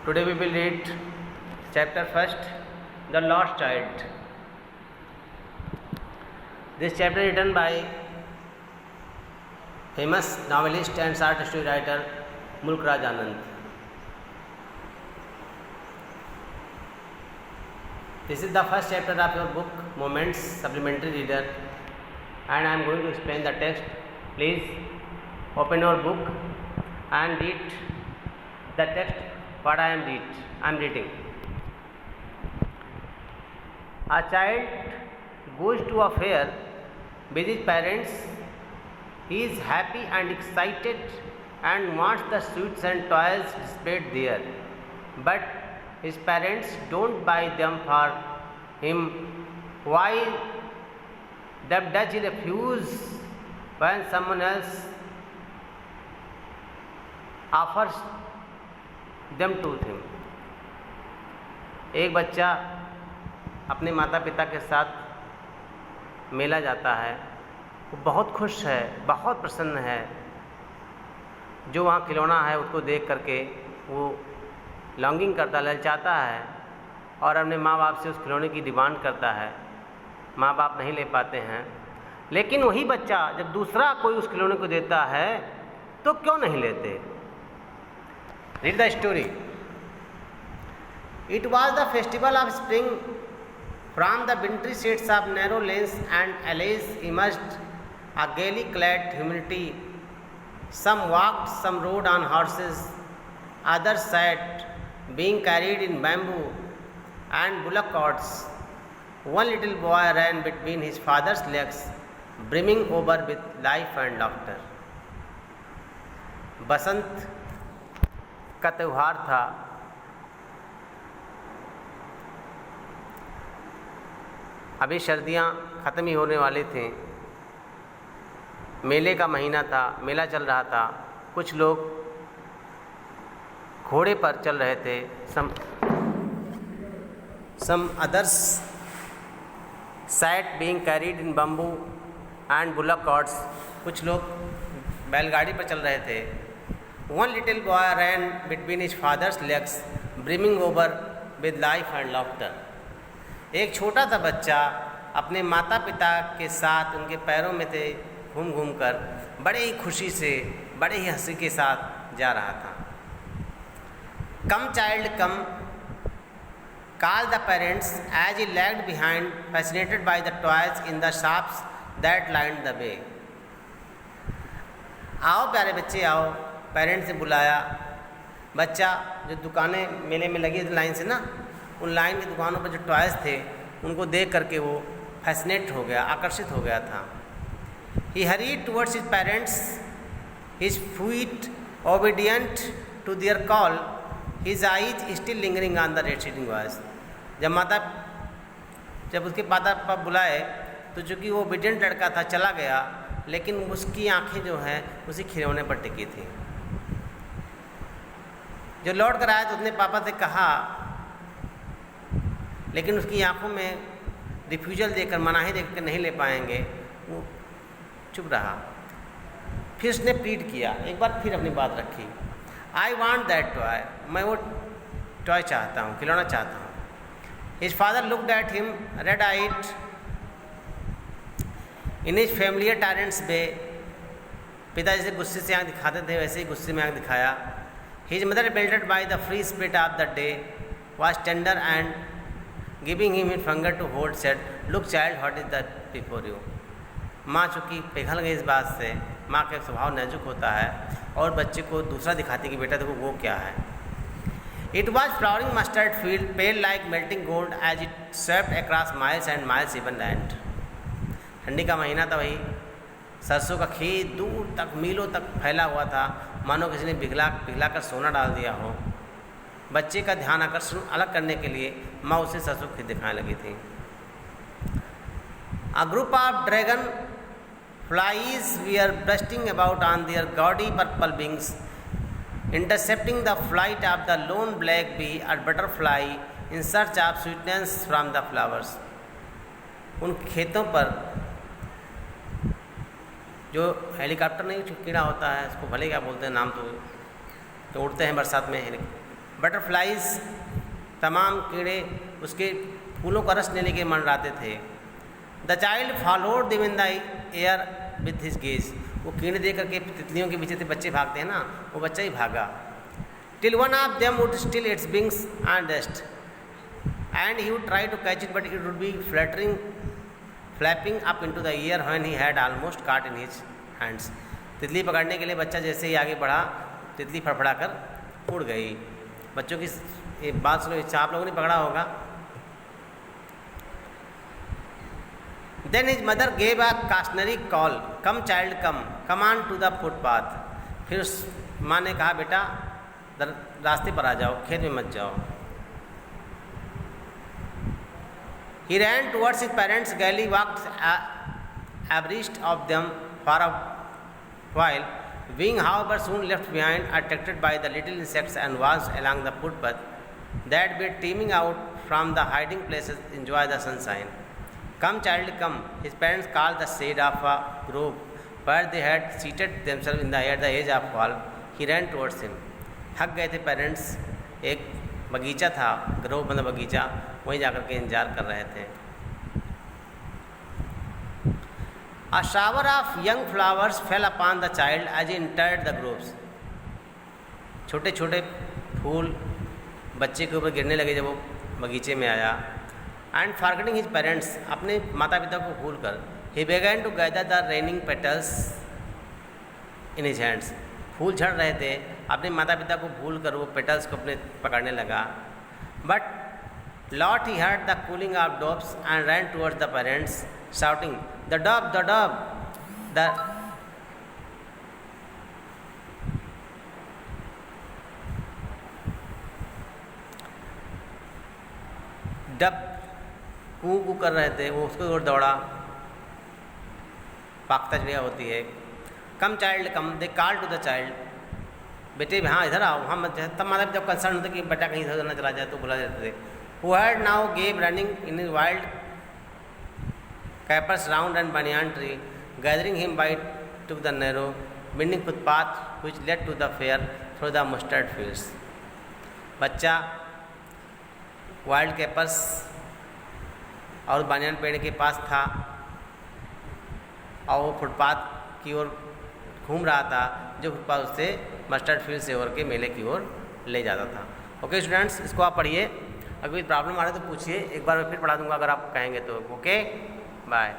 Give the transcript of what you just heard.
Today we will read chapter first, The Lost Child. This chapter is written by famous novelist and short story writer Mulk Raj Anand. This is the first chapter of your book Moments Supplementary Reader, and I am going to explain the text. Please open your book and read the text what I am reading. A child goes to a fair with his parents. He is happy and excited and wants the sweets and toys displayed there, but his parents don't buy them for him. Why does he refuse when someone else offers them to him? एक बच्चा अपने माता पिता के साथ मेला जाता है। वो बहुत खुश है, बहुत प्रसन्न है। जो वहाँ खिलौना है उसको देख करके वो लॉन्गिंग करता, ललचाता है और अपने माँ बाप से उस खिलौने की डिमांड करता है। माँ बाप नहीं ले पाते हैं, लेकिन वही बच्चा जब दूसरा कोई उस खिलौने को देता है तो क्यों नहीं लेते? Read the story. It was the festival of spring. From the wintry shades of narrow lanes and alleys emerged a gaily clad humanity. Some walked, some rode on horses, others sat, being carried in bamboo and bullock carts. One little boy ran between his father's legs, brimming over with life and laughter. बसंत का त्यौहार था। अभी सर्दियाँ ख़त्म ही होने वाली थीं। मेले का महीना था, मेला चल रहा था। कुछ लोग घोड़े पर चल रहे थे। some others sat being carried in bamboo and bullock carts. कुछ लोग बैलगाड़ी पर चल रहे थे। One little boy ran between his father's legs, brimming over with life and laughter. एक छोटा सा बच्चा अपने माता पिता के साथ उनके पैरों में थे घूम घूम कर बड़े ही खुशी से, बड़े ही हंसी के साथ जा रहा था। Come child come, called the parents as he lagged behind, fascinated by the toys in the shops that lined the way. आओ प्यारे बच्चे आओ, पेरेंट्स ने बुलाया। बच्चा जो दुकानें मेले में लगी थी लाइन से ना, उन लाइन की दुकानों पर जो टॉयज़ थे उनको देख करके वो फैसिनेट हो गया, आकर्षित हो गया था। He hurried towards his parents, his feet obedient to their call, his eyes still lingering on the receding voice. जब उसके पापा बुलाए तो चूँकि वो ओबीडियंट लड़का था चला गया, लेकिन उसकी आंखें जो हैं उसी खिलौने पर टिकी थी। जो लौट कर आया तो उसने पापा से कहा, लेकिन उसकी आंखों में रिफ्यूजल देकर, मनाही देकर नहीं ले पाएंगे, वो चुप रहा। फिर उसने प्लीड किया, एक बार फिर अपनी बात रखी। आई वॉन्ट दैट टॉय, मैं वो टॉय चाहता हूँ, खिलौना चाहता हूँ। His father looked at him red eyed in his familiar tyrants way. पिता जैसे गुस्से से आँख दिखाते थे वैसे ही गुस्से में आँख दिखाया। His mother, belted by the free spirit of the day, was tender and giving him his finger to hold, said, "Look, child, what is that before you?" माँ चूँकि पिघल गई इस बात से, माँ का स्वभाव नाजुक होता है और बच्चे को दूसरा दिखाती कि बेटा देखो वो क्या है। It was flowering mustard field, pale like melting gold, as it swept across miles and miles even land. ठंडी का महीना था, वही सरसों का खेत दूर तक मीलों तक फैला हुआ था, मानो किसी ने पिघला कर सोना डाल दिया हो। बच्चे का ध्यान आकर्षण अलग करने के लिए माँ उसे सरसों खेत दिखाने लगी थी। A group of dragon flies were bursting about on their gaudy purple wings, intercepting the flight of the lone black bee or butterfly in search of sweetness from the flowers. उन खेतों पर जो हेलीकॉप्टर नहीं कीड़ा होता है, उसको भले क्या बोलते हैं नाम, तो उड़ते हैं बरसात में बटरफ्लाइज, तमाम कीड़े उसके फूलों का रस लेने के मंडराते थे। The child followed them in the air with his gaze, वो कीड़े देख करके तितलियों के पीछे से बच्चे भागते हैं ना, वो बच्चा ही भागा। Till one of them would still its wings and rest and he would try to catch it but it would be flapping up into the air when he had almost caught in his hands. तितली पकड़ने के लिए बच्चा जैसे ही आगे बढ़ा, तितली फड़फड़ा कर उड़ गई। बच्चों की ये बात सुनो, इच्छा आप लोगों ने पकड़ा होगा। Then his mother gave a cautionary call, "Come child, come on to the footpath." फिर उस माँ ने कहा, बेटा रास्ते पर आ जाओ, खेत में मत जाओ। He ran towards his parents gaily, walked abreast of them for a while, being however soon left behind, attracted by the little insects and was along the footpath that were teeming out from the hiding places, enjoy the sunshine. Come child, come, his parents called the shade of a grove where they had seated themselves at the edge of wall. He ran towards him. थक गए थे parents, एक बगीचा था, Grove मतलब बगीचा, वहीं जाकर के इंतजार कर रहे थे। A shower of young flowers fell upon the child as he entered the groves. छोटे छोटे फूल बच्चे के ऊपर गिरने लगे जब वो बगीचे में आया। एंड फॉरगेटिंग हिज पेरेंट्स, अपने माता पिता को भूल कर, he began to gather the raining petals in his hands, फूल झड़ रहे थे, अपने माता पिता को भूल कर वो पेटल्स को अपने पकड़ने लगा। But lo he heard the cooing of doves and ran towards the parents shouting, the dove, the dove, the dove कू कू कर रहे थे, वो उसको ओर दौड़ा, पाकता चिड़िया होती है। Come child come, they call to the child, बेटे हाँ इधर आओ, हाँ मत, तब माता पिता कंसर्न होता कि बेटा कहीं इधर ना चला जाए तो बुला जाते थे। Who had now gave running in wild capers round and banyan tree, gathering him by to the narrow winding footpath which led to the fair through the mustard fields. बच्चा वाइल्ड कैपर्स और banyan पेड़ के पास था और वो footpath की ओर घूम रहा था, जो फुटपाथ उससे मस्टर्ड फील्ड से होकर के मेले की ओर ले जाता था। ओके स्टूडेंट्स, इसको आप पढ़िए, अगर कोई प्रॉब्लम आ रहा है तो पूछिए, एक बार मैं फिर पढ़ा दूंगा अगर आप कहेंगे तो। Okay bye.